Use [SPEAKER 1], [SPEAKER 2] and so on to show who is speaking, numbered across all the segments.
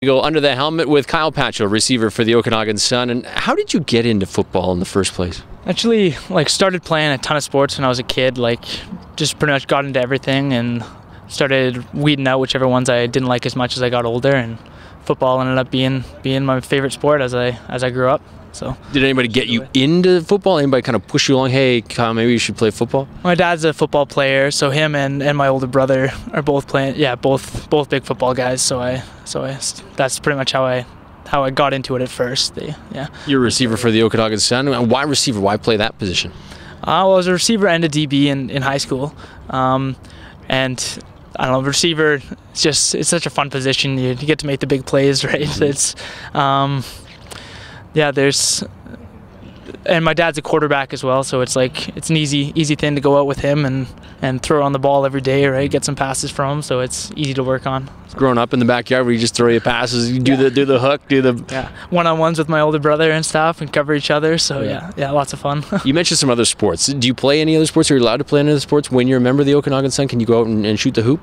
[SPEAKER 1] We go under the helmet with Kyle Patchell, receiver for the Okanagan Sun. And how did you get into football in the first place?
[SPEAKER 2] Actually, started playing a ton of sports when I was a kid. Just pretty much got into everything and started weeding out whichever ones I didn't like as much as I got older. And football ended up being my favorite sport as I grew up. So,
[SPEAKER 1] did anybody get you into football? Anybody kind of push you along? Hey, Kyle, maybe you should play football.
[SPEAKER 2] My dad's a football player, so him and my older brother are both playing. Yeah, both big football guys. So that's pretty much how I got into it at first.
[SPEAKER 1] You're a receiver for the Okanagan Sun. Why receiver? Why play that position?
[SPEAKER 2] Well, I was a receiver and a DB in high school, and I don't know, receiver. It's such a fun position. You get to make the big plays, right? Mm-hmm. And my dad's a quarterback as well, so it's an easy thing to go out with him and throw on the ball every day, right? Get some passes from him, so it's easy to work on.
[SPEAKER 1] Growing up in the backyard where you just throw your passes, you do the hook,
[SPEAKER 2] one-on-ones with my older brother and stuff, and cover each other. So yeah, lots of fun.
[SPEAKER 1] You mentioned some other sports. Do you play any other sports? Are you allowed to play any other sports when you're a member of the Okanagan Sun? Can you go out and shoot the hoop?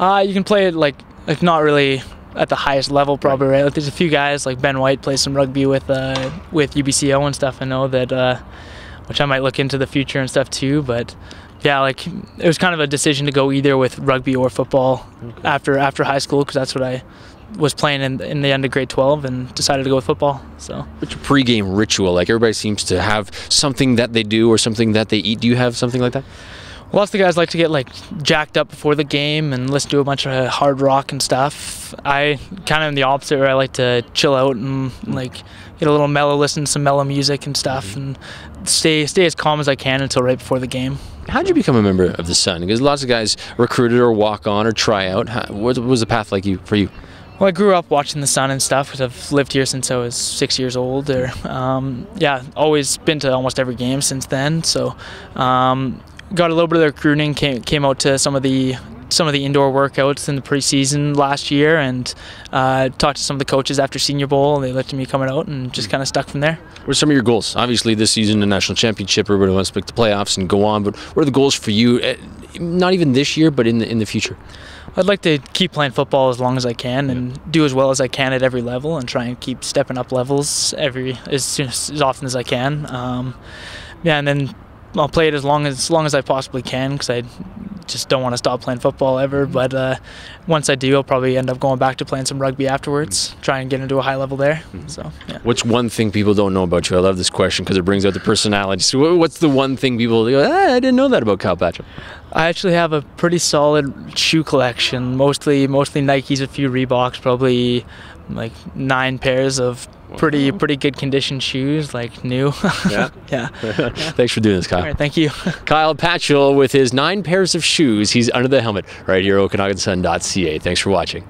[SPEAKER 2] You can play it not really at the highest level, probably, right? There's a few guys like Ben White plays some rugby with UBCO and stuff. I know that, which I might look into the future and stuff too. But yeah, it was kind of a decision to go either with rugby or football after high school, because that's what I was playing in the end of grade 12, and decided to go with football. So, what's
[SPEAKER 1] your pregame ritual? Everybody seems to have something that they do or something that they eat. Do you have something like that?
[SPEAKER 2] Lots of guys like to get jacked up before the game and listen to a bunch of hard rock and stuff. I kind of am the opposite, where I like to chill out and get a little mellow, listen to some mellow music and stuff, and stay as calm as I can until right before the game.
[SPEAKER 1] How did you become a member of the Sun? Because lots of guys recruited or walk on or try out. What was the path like for you?
[SPEAKER 2] Well, I grew up watching the Sun and stuff, because I've lived here since I was 6 years old. Always been to almost every game since then. So. Got a little bit of the recruiting, came out to some of the indoor workouts in the preseason last year, and talked to some of the coaches after Senior Bowl, and they looked at me coming out, and just kind of stuck from there.
[SPEAKER 1] What are some of your goals? Obviously this season, the national championship, everybody wants to make the playoffs and go on, but what are the goals for you, not even this year, but in the future?
[SPEAKER 2] I'd like to keep playing football as long as I can, and do as well as I can at every level, and try and keep stepping up levels as often as I can. And then I'll play it as long as I possibly can, because I just don't want to stop playing football ever. But once I do, I'll probably end up going back to playing some rugby afterwards, try and get into a high level there. So, yeah.
[SPEAKER 1] What's one thing people don't know about you? I love this question because it brings out the personality. So what's the one thing people go, I didn't know that about Kyle Patchell?
[SPEAKER 2] I actually have a pretty solid shoe collection, mostly Nikes, a few Reeboks, probably 9 pairs of pretty good condition shoes, new.
[SPEAKER 1] Yeah.
[SPEAKER 2] Yeah.
[SPEAKER 1] Thanks for doing this, Kyle.
[SPEAKER 2] All right, thank you.
[SPEAKER 1] Kyle Patchell with his 9 pairs of shoes. He's under the helmet right here at OkanaganSun.ca. Thanks for watching.